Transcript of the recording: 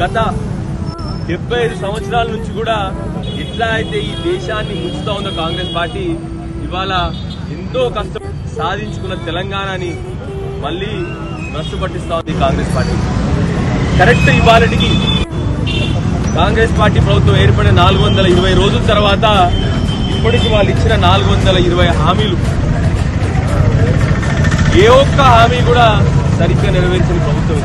గత 75 సంవత్సరాల నుంచి కూడా ఎట్లా అయితే ఈ దేశాన్ని ముంచుతా ఉందో కాంగ్రెస్ పార్టీ ఇవాళ ఎంతో కష్టం సాధించుకున్న తెలంగాణని మళ్లీ నష్ట పట్టిస్తా ఉంది కాంగ్రెస్ పార్టీ. కరెక్ట్ ఇవాళకి కాంగ్రెస్ పార్టీ ప్రభుత్వం ఏర్పడిన 420 రోజుల తర్వాత ఇప్పటికి వాళ్ళు ఇచ్చిన 420 హామీలు ఏ ఒక్క హామీ కూడా సరిగ్గా నెరవేర్చిన ప్రభుత్వం.